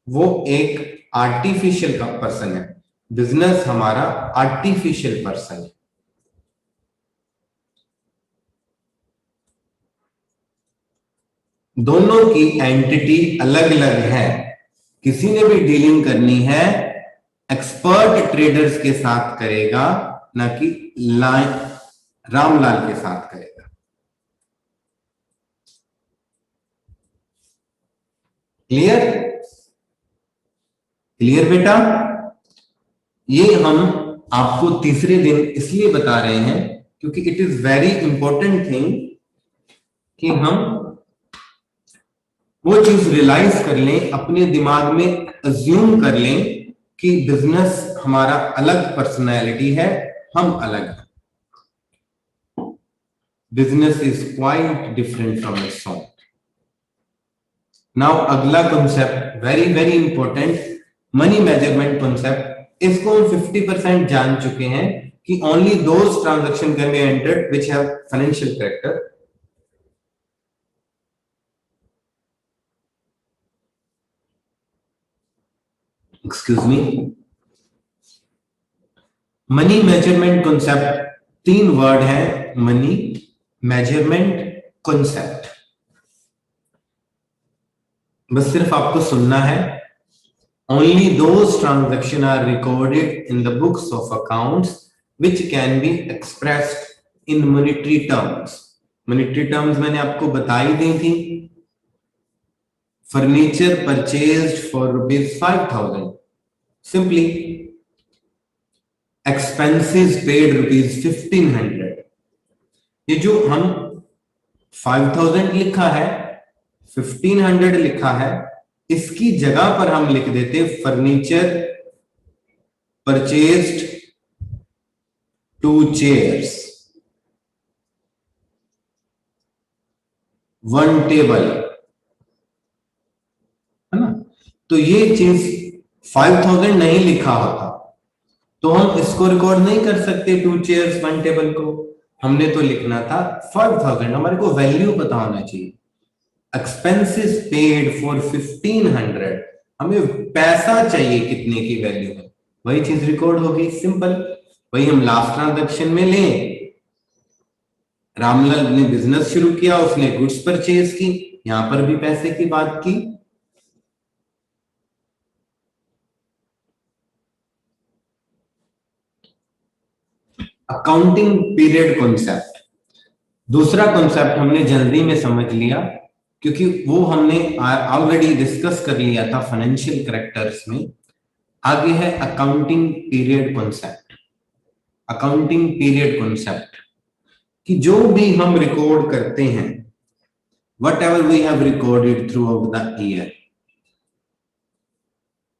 [SPEAKER 1] वो एक आर्टिफिशियल का पर्सन है। बिजनेस हमारा आर्टिफिशियल पर्सन है। दोनों की एंटिटी अलग अलग है। किसी ने भी डीलिंग करनी है एक्सपर्ट ट्रेडर्स के साथ करेगा, ना कि रामलाल के साथ करेगा। क्लियर? क्लियर बेटा? ये हम आपको तीसरे दिन इसलिए बता रहे हैं क्योंकि it is very important thing कि हम वो चीज रियलाइज कर लें, अपने दिमाग में अज्यूम कर लें कि बिजनेस हमारा अलग पर्सनैलिटी है, हम अलग हैं। Business is quite different from its own. Now अगला concept very very important, money measurement concept. इसको हम 50% जान चुके हैं कि only those transaction can be entered which have financial character. Excuse me, money measurement concept, 3 word है, money measurement concept. बस सिर्फ आपको सुनना है। Only those transactions are recorded in the books of accounts which can be expressed in monetary terms. Monetary terms मैंने आपको बताई दी थी। Furniture purchased for ₹5,000. Simply expenses paid ₹1,500. ये जो हम 5,000 लिखा है, 1,500 लिखा है, इसकी जगह पर हम लिख देते फर्नीचर परचेज्ड 2 chairs, 1 टेबल, है ना। तो ये चीज 5,000 नहीं लिखा होता तो हम इसको रिकॉर्ड नहीं कर सकते 2 chairs 1 टेबल को। हमने तो लिखना था 5,000, हमारे को वैल्यू पता होना चाहिए। एक्सपेंसेस पेड फॉर 1,500, हमें पैसा चाहिए कितने की वैल्यू है, वही चीज रिकॉर्ड होगी। सिंपल, वही हम लास्ट ट्रांजैक्शन में लें। रामलाल ने बिजनेस शुरू किया, उसने गुड्स परचेज की, यहां पर भी पैसे की बात की। अकाउंटिंग पीरियड कॉन्सेप्ट, दूसरा कॉन्सेप्ट हमने जल्दी में समझ लिया क्योंकि वो हमने ऑलरेडी डिस्कस कर लिया था फाइनेंशियल कैरेक्टर्स में। आगे है accounting period concept. Accounting period concept कि जो भी हम रिकॉर्ड करते हैं, whatever we have recorded throughout the year,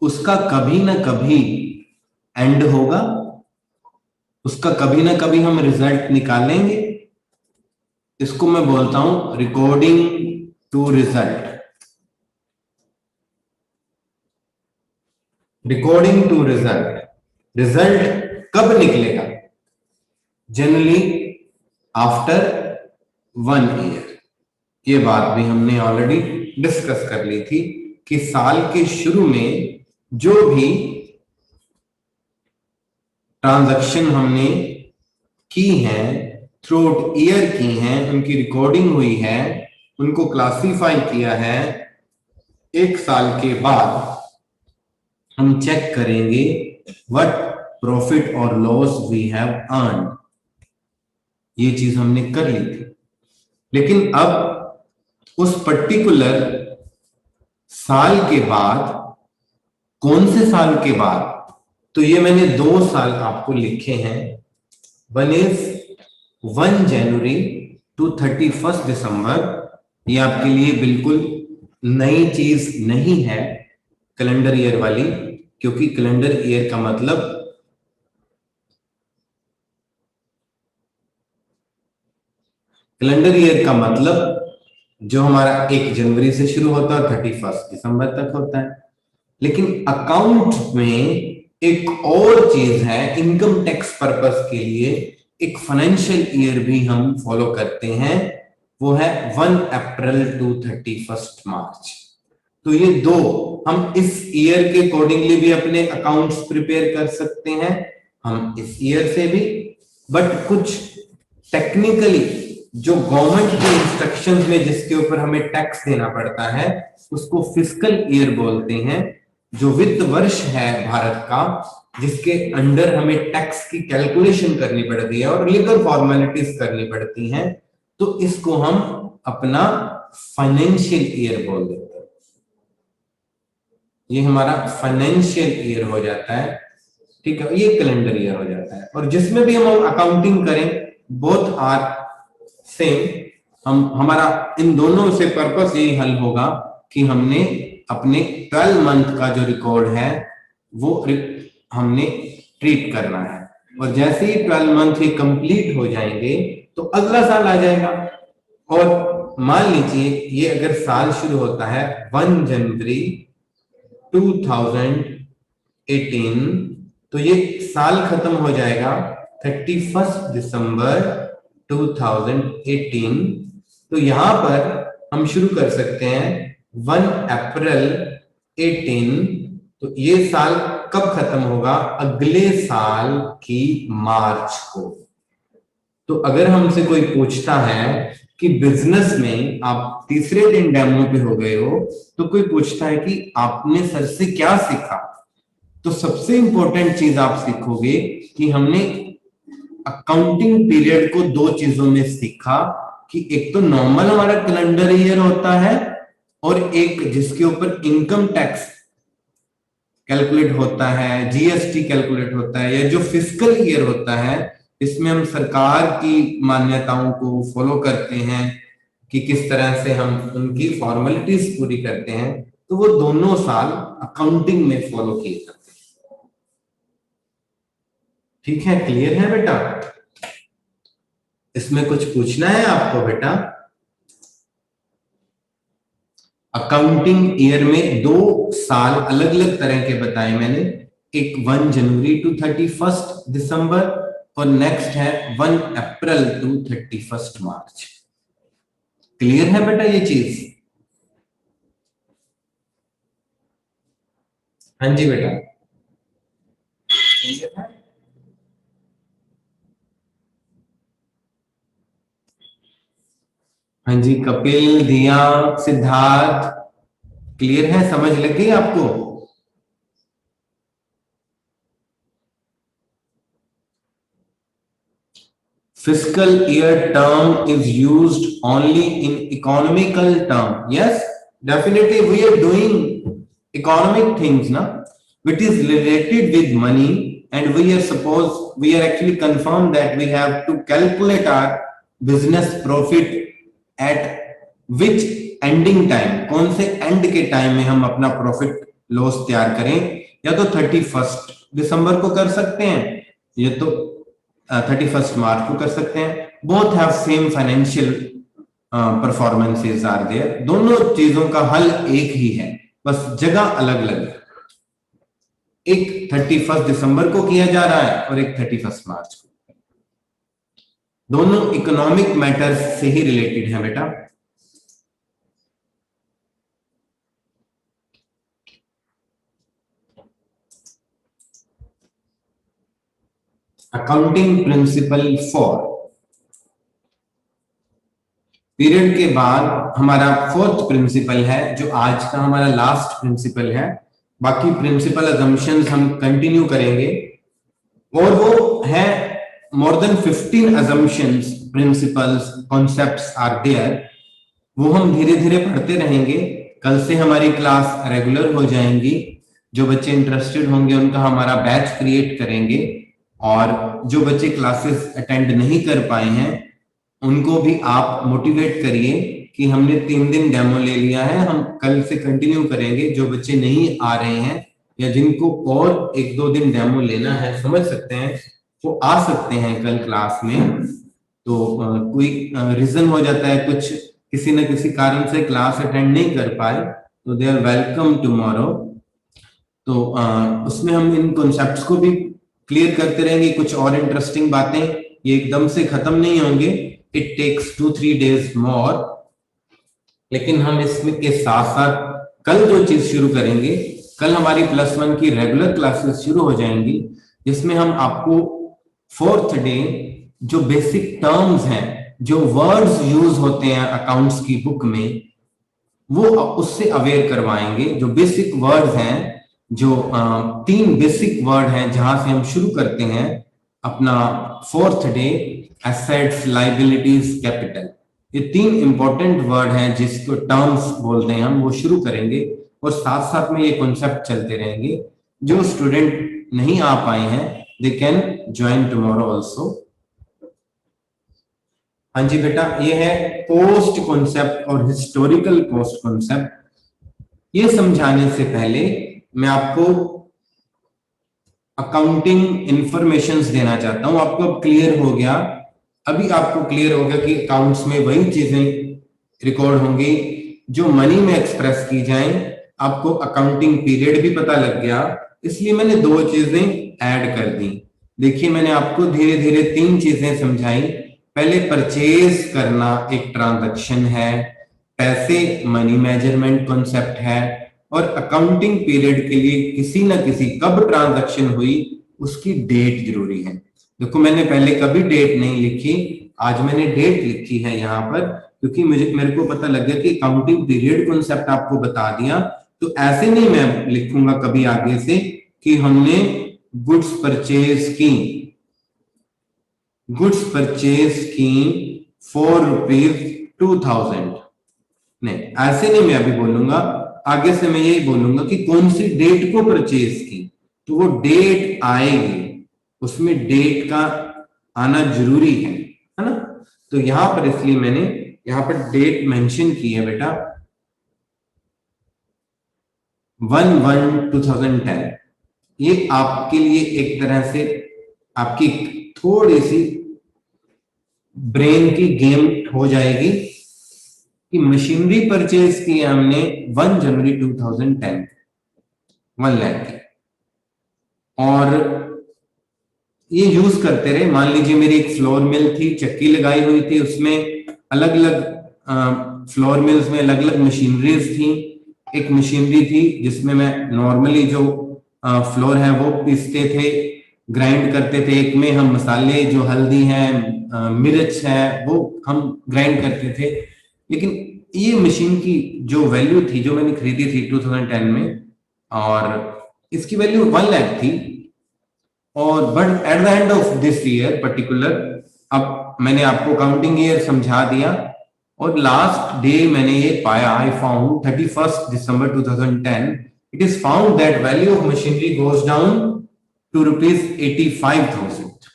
[SPEAKER 1] उसका कभी ना कभी एंड होगा, उसका कभी ना कभी हम रिजल्ट निकालेंगे। इसको मैं बोलता हूं recording to result. Recording to result, result कब निकलेगा? Generally after 1 year. ये बात भी हमने ऑलरेडी डिस्कस कर ली थी कि साल के शुरू में जो भी ट्रांजैक्शन हमने की हैं, थ्रू आउट ईयर की हैं, उनकी रिकॉर्डिंग हुई है, उनको क्लासिफाई किया है, 1 साल के बाद हम चेक करेंगे व्हाट प्रॉफिट और लॉस वी हैव अर्न। ये चीज हमने कर ली थी, लेकिन अब उस पर्टिकुलर साल के बाद, कौन से साल के बाद, तो ये मैंने 2 साल आपको लिखे हैं। 1 इज 1 जनवरी टू 31 दिसंबर। ये आपके लिए बिल्कुल नई चीज नहीं है कैलेंडर ईयर वाली, क्योंकि कैलेंडर ईयर का मतलब जो हमारा 1 जनवरी से शुरू होता है 31 दिसंबर तक होता है। लेकिन अकाउंट में एक और चीज है, इनकम टैक्स पर्पस के लिए एक फाइनेंशियल ईयर भी हम फॉलो करते हैं, वो है 1 अप्रैल टू 31 मार्च। तो ये 2 हम इस ईयर के अकॉर्डिंगली भी अपने अकाउंट्स प्रिपेयर कर सकते हैं, हम इस ईयर से भी। बट कुछ टेक्निकली जो गवर्नमेंट के इंस्ट्रक्शंस में जिसके ऊपर हमें टैक्स देना पड़ता है, उसको फिस्कल ईयर बोलते हैं। जो वित्त वर्ष है भारत का, जिसके अंडर हमें टैक्स की कैलकुलेशन करनी पड़ती है और लीगल फॉर्मेलिटीज करनी पड़ती हैं, तो इसको हम अपना फाइनेंशियल ईयर बोल देते हैं। ये हमारा फाइनेंशियल ईयर हो जाता है, ठीक है, ये कैलेंडर ईयर हो जाता है। और जिसमें भी हम अकाउंटिंग करें, बोथ आर सेम। हमारा इन दोनों से पर्पस यही हल होगा कि हमने अपने 12 मंथ का जो रिकॉर्ड है वो हमने ट्रीट करना है, और जैसे ही 12 मंथ ही कंप्लीट हो जाएंगे तो अगला साल आ जाएगा। और मान लीजिए ये अगर साल शुरू होता है 1 जनवरी 2018, तो ये साल खत्म हो जाएगा 31 दिसंबर 2018। तो यहां पर हम शुरू कर सकते हैं 1 अप्रैल 18, तो ये साल कब खत्म होगा? अगले साल की मार्च को। तो अगर हमसे कोई पूछता है कि बिजनेस में आप तीसरे दिन डेमो पे हो गए हो, तो कोई पूछता है कि आपने सर से क्या सीखा, तो सबसे इंपॉर्टेंट चीज आप सीखोगे कि हमने अकाउंटिंग पीरियड को दो चीजों में सीखा, कि एक तो नॉर्मल हमारा कैलेंडर ईयर होता है और एक जिसके ऊपर इनकम टैक्स कैलकुलेट होता है, जीएसटी कैलकुलेट होता है, या जो फिस्कल ईयर होता है इसमें हम सरकार की मान्यताओं को फॉलो करते हैं कि किस तरह से हम उनकी फॉर्मेलिटीज पूरी करते हैं। तो वो दोनों साल अकाउंटिंग में फॉलो किए जाते हैं। ठीक है, क्लियर है बेटा? इसमें कुछ पूछना है आपको बेटा? अकाउंटिंग ईयर में दो साल अलग अलग तरह के बताए मैंने, एक 1 जनवरी टू 31 दिसंबर और नेक्स्ट है 1 अप्रैल टू 31 मार्च। क्लियर है बेटा ये चीज? हाँ जी बेटा, क्लियर है? हाँ जी, कपिल, दिया, सिद्धार्थ, क्लियर है? समझ लग गई आपको? fiscal year term is used only in economical term. Yes, definitely we are doing economic things now, which is related with money, and we are actually confirmed that we have to calculate our business profit at which ending time, कौन से and के time में हम अपना profit loss तैयार करें, या तो 31 दिसंबर को कर सकते हैं, या तो 31 मार्च को कर सकते हैं। Both have same financial performances are there, दोनों चीजों का हल एक ही है, बस जगह अलग अलग है। एक 31 दिसंबर को किया जा रहा है और एक 31 मार्च को। दोनों इकोनॉमिक मैटर्स से ही रिलेटेड है बेटा। अकाउंटिंग प्रिंसिपल 4 पीरियड के बाद हमारा 4th प्रिंसिपल है, जो आज का हमारा लास्ट प्रिंसिपल है। बाकी प्रिंसिपल अजम्पशंस हम कंटिन्यू करेंगे, और वो है more than 15 assumptions, principles, concepts are there। वो हम धीरे धीरे पढ़ते रहेंगे। कल से हमारी क्लास रेगुलर हो जाएंगी। जो बच्चे इंटरेस्टेड होंगे उनका हमारा बैच क्रिएट करेंगे, और जो बच्चे क्लासेस अटेंड नहीं कर पाए हैं उनको भी आप मोटिवेट करिए कि हमने 3 दिन डेमो ले लिया है, हम कल से कंटिन्यू करेंगे। जो बच्चे नहीं आ रहे हैं या जिनको और 1-2 दिन डेमो लेना है, समझ सकते हैं, वो आ सकते हैं कल क्लास में। तो कोई रीजन हो जाता है, कुछ किसी न किसी कारण से क्लास अटेंड नहीं कर पाए, तो दे आर वेलकम टुमारो। तो उसमें हम इन कॉन्सेप्ट्स को भी क्लियर करते रहेंगे। कुछ और इंटरेस्टिंग बातें ये एकदम से खत्म नहीं होंगे, इट टेक्स 2-3 डेज मोर। लेकिन हम इसमें के साथ साथ कल जो चीज शुरू करेंगे, कल हमारी +1 की रेगुलर क्लासेस शुरू हो जाएंगी, जिसमें हम आपको 4th डे जो बेसिक टर्म्स हैं, जो वर्ड्स यूज होते हैं अकाउंट्स की बुक में, वो उससे अवेयर करवाएंगे। जो बेसिक वर्ड्स हैं, जो 3 बेसिक वर्ड हैं जहां से हम शुरू करते हैं अपना 4th day, assets, liabilities, capital. ये 3 इंपॉर्टेंट वर्ड हैं जिसको टर्म्स बोलते हैं, हम वो शुरू करेंगे, और साथ साथ में ये कॉन्सेप्ट चलते रहेंगे। जो स्टूडेंट नहीं आ पाए हैं they can join tomorrow also. हाँ जी बेटा, ये है पोस्ट कॉन्सेप्ट और हिस्टोरिकल पोस्ट कॉन्सेप्ट। ये समझाने से पहले मैं आपको अकाउंटिंग इंफॉर्मेशंस देना चाहता हूं। आपको अब क्लियर हो गया, अभी आपको क्लियर हो गया कि अकाउंट्स में वही चीजें रिकॉर्ड होंगी जो मनी में एक्सप्रेस की जाएं। आपको अकाउंटिंग पीरियड भी पता लग गया, इसलिए मैंने 2 चीजें ऐड कर दी। देखिए, मैंने आपको धीरे धीरे 3 चीजें समझाई। पहले परचेज करना एक ट्रांजैक्शन है, पैसे मनी मेजरमेंट कॉन्सेप्ट है, और अकाउंटिंग पीरियड के लिए किसी ना किसी कब ट्रांजैक्शन हुई उसकी डेट जरूरी है। देखो मैंने पहले कभी डेट नहीं लिखी, आज मैंने डेट लिखी है यहाँ पर, क्योंकि मेरे को पता लग गया कि अकाउंटिंग पीरियड कॉन्सेप्ट आपको बता दिया, तो ऐसे नहीं मैं लिखूंगा कभी आगे से कि हमने गुड्स परचेज की ₹4,2000, नहीं ऐसे नहीं मैं अभी बोलूंगा। आगे से मैं यही बोलूंगा कि कौन सी डेट को परचेज की, तो वो डेट आएगी, उसमें डेट का आना जरूरी है ना। तो यहां पर इसलिए मैंने यहां पर डेट मेंशन की है बेटा 1/1/2010। ये आपके लिए एक तरह से आपकी थोड़ी सी ब्रेन की गेम हो जाएगी कि मशीनरी परचेज की हमने 1 जनवरी 2010 1 लाख की, और ये यूज करते रहे। मान लीजिए मेरी एक फ्लोर मिल थी, चक्की लगाई हुई थी, उसमें अलग अलग फ्लोर मिल्स में अलग अलग मशीनरीज थी। एक मशीनरी थी जिसमें मैं नॉर्मली जो फ्लोर है वो पीसते थे, ग्राइंड करते थे। एक में हम मसाले जो हल्दी है, मिर्च है, वो हम ग्राइंड करते थे। लेकिन ये मशीन की जो वैल्यू थी, जो मैंने खरीदी थी 2010 में, और इसकी वैल्यू 1 लाख थी। और but at the end of this year particular, अब मैंने आपको काउंटिंग ईयर समझा दिया, और लास्ट डे मैंने ये पाया, I found 31 December 2010, it is found that value of machinery goes down to ₹85,000।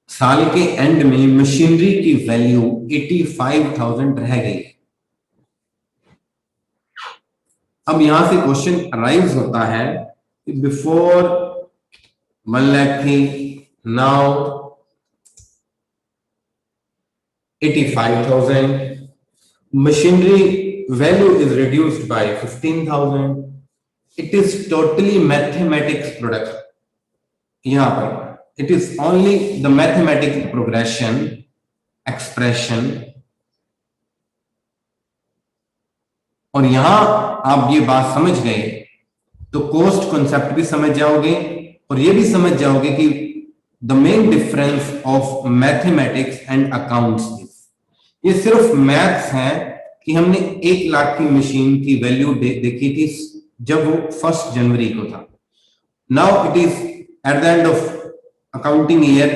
[SPEAKER 1] साल के एंड में मशीनरी की वैल्यू 85,000 रह गई। अब यहां से क्वेश्चन अराइज होता है कि बिफोर 1 लाख थी, now 85,000, machinery value is reduced by 15,000, it is totally mathematics product। यहां पर it is only the mathematical progression expression। और यहां आप ये बात समझ गए तो कॉस्ट कॉन्सेप्ट भी समझ जाओगे, और ये भी समझ जाओगे कि the main difference of mathematics and accounts is, ये सिर्फ मैथ्स है कि हमने 1 लाख की मशीन की वैल्यू देखी थी जब वो 1 जनवरी को था। Now it is at the end of accounting year,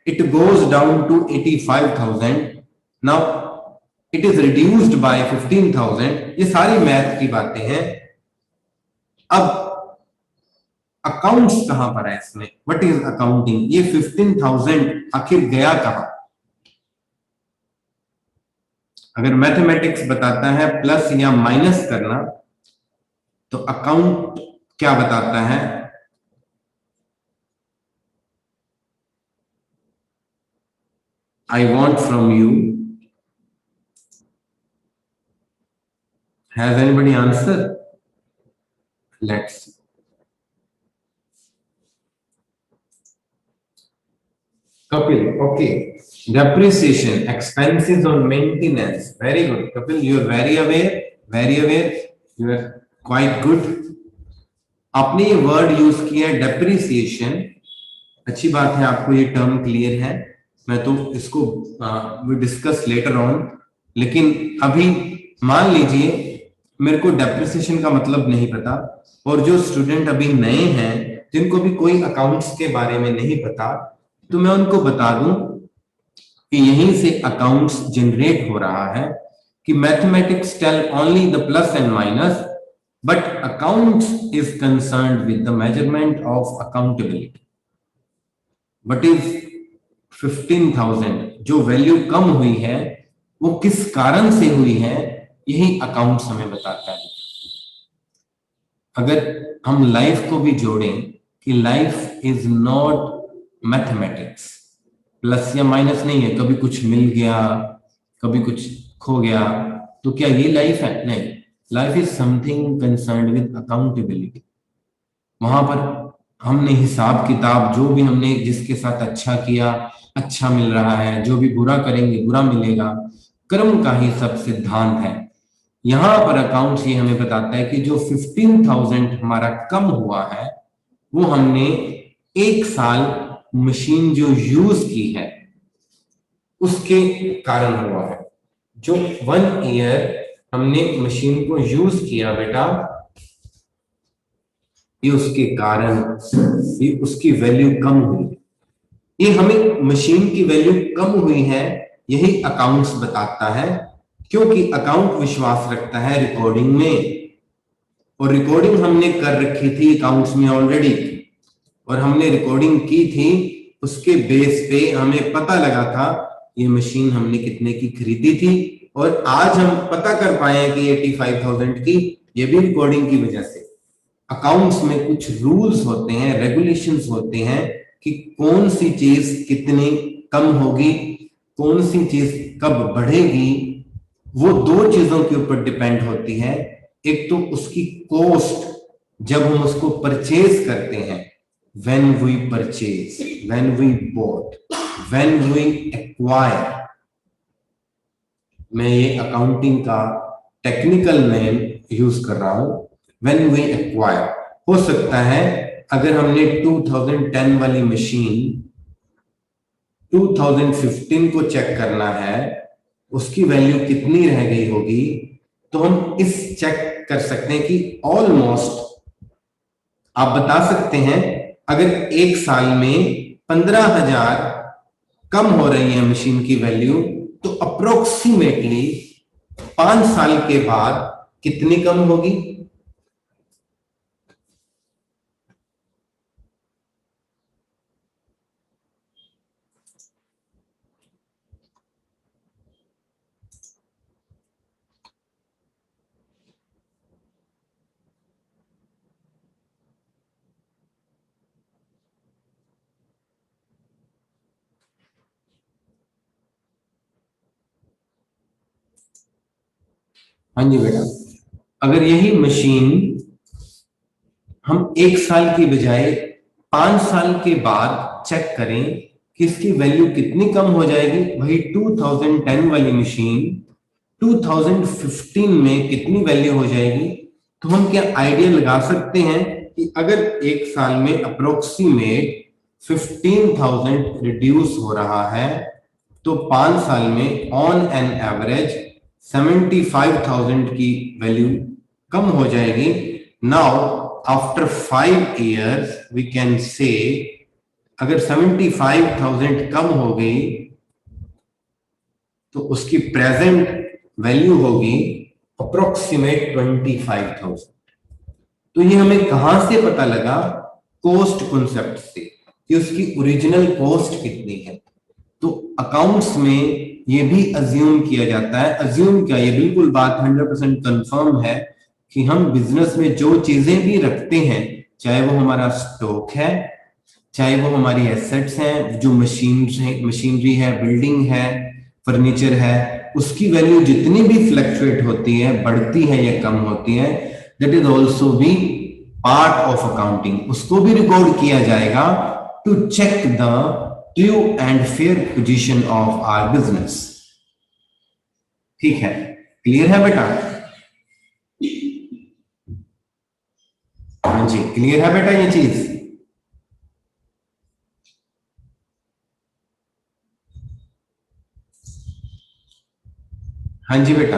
[SPEAKER 1] it goes down to 85,000, now it is reduced by 15,000। ये सारी मैथ की बातें हैं। अब अकाउंट्स कहां पर है इसमें, व्हाट इज अकाउंटिंग, ये 15,000 आखिर गया कहां। अगर मैथमेटिक्स बताता है प्लस या माइनस करना, तो अकाउंट क्या बताता है, I want from you, has anybody answer, let's see. Kapil, okay. Depreciation, expenses on maintenance. Very good, Kapil. You are very aware. Very aware. You are quite good. आपने ये word use किया depreciation, अच्छी बात है, आपको ये term clear है। मैं तो इसको वी डिस्कस लेटर ऑन, लेकिन अभी मान लीजिए मेरे को डेप्रिसिएशन का मतलब नहीं पता, और जो स्टूडेंट अभी नए हैं जिनको भी कोई अकाउंट्स के बारे में नहीं पता, तो मैं उनको बता दूं कि यहीं से अकाउंट्स जनरेट हो रहा है कि mathematics tell only the plus and minus, but accounts is concerned with the measurement of accountability. But is 15,000 जो वैल्यू कम हुई है वो किस कारण से हुई है, यही अकाउंट्स हमें बताता है। अगर हम लाइफ को भी जोड़ें कि life is not mathematics, plus या माइनस नहीं है, कभी कुछ मिल गया कभी कुछ खो गया, तो क्या ये लाइफ है? नहीं, life is something concerned with accountability. वहां पर हमने हिसाब किताब, जो भी हमने जिसके साथ अच्छा किया अच्छा मिल रहा है, जो भी बुरा करेंगे बुरा मिलेगा, कर्म का ही सब सिद्धांत है। यहां पर अकाउंट्स ये हमें बताता है कि जो 15,000 हमारा कम हुआ है वो हमने एक साल मशीन जो यूज की है उसके कारण हुआ है। जो 1 ईयर हमने मशीन को यूज किया बेटा, ये उसके कारण ये उसकी वैल्यू कम हुई। ये हमें मशीन की वैल्यू कम हुई है यही अकाउंट्स बताता है, क्योंकि अकाउंट विश्वास रखता है रिकॉर्डिंग में, और रिकॉर्डिंग हमने कर रखी थी अकाउंट्स में ऑलरेडी, और हमने रिकॉर्डिंग की थी उसके बेस पे हमें पता लगा था ये मशीन हमने कितने की खरीदी थी, और आज हम पता कर पाए हैं कि 85,000 की, ये भी रिकॉर्डिंग की वजह से। अकाउंट्स में कुछ रूल्स होते हैं, रेगुलेशंस होते हैं कि कौन सी चीज कितनी कम होगी, कौन सी चीज कब बढ़ेगी, वो दो चीजों के ऊपर डिपेंड होती है। एक तो उसकी कॉस्ट जब हम उसको परचेज करते हैं, when we purchase, when we bought, when we acquire, मैं ये अकाउंटिंग का टेक्निकल नेम यूज कर रहा हूं, when we acquire। हो सकता है अगर हमने 2010 वाली मशीन 2015 को चेक करना है उसकी वैल्यू कितनी रह गई होगी, तो हम इस चेक कर सकते हैं कि ऑलमोस्ट आप बता सकते हैं अगर एक साल में 15,000 कम हो रही है मशीन की वैल्यू, तो अप्रोक्सीमेटली 5 साल के बाद कितनी कम होगी। हाँ जी बेटा, अगर यही मशीन हम एक साल की बजाय 5 साल के बाद चेक करें कि इसकी वैल्यू कितनी कम हो जाएगी, वही 2010 वाली मशीन 2015 में कितनी वैल्यू हो जाएगी, तो हम क्या आइडिया लगा सकते हैं कि अगर एक साल में अप्रोक्सीमेट 15,000 रिड्यूस हो रहा है, तो 5 साल में ऑन एन एवरेज 75,000 की वैल्यू कम हो जाएगी। Now after 5 years we can say अगर 75,000 कम हो गई तो उसकी प्रेजेंट वैल्यू होगी अप्रोक्सीमेट 25,000। तो ये हमें कहां से पता लगा, कॉस्ट कॉन्सेप्ट से, कि उसकी ओरिजिनल कॉस्ट कितनी है। तो अकाउंट्स में ये भी अज्यूम किया जाता है, अज्यूम क्या, ये बिल्कुल बात 100% कंफर्म है कि हम बिजनेस में जो चीजें भी रखते हैं, चाहे वो हमारा स्टॉक है, चाहे वो हमारी एसेट्स हैं, जो मशीनरी है, बिल्डिंग है, फर्नीचर है, उसकी वैल्यू जितनी भी फ्लक्चुएट होती है, बढ़ती है या कम होती है, that is also be part of accounting. उसको भी रिकॉर्ड किया जाएगा to check the true and fair position of our business. ठीक है, क्लियर है बेटा? हाँ जी, क्लियर है बेटा ये चीज? हाँ जी बेटा।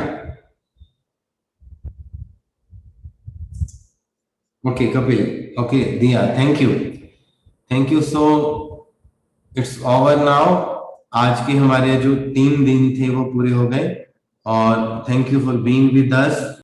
[SPEAKER 1] ओके कपिल, ओके दिया, thank you, thank you. So it's over now. आज के हमारे जो 3 दिन थे वो पूरे हो गए, और thank you for being with us.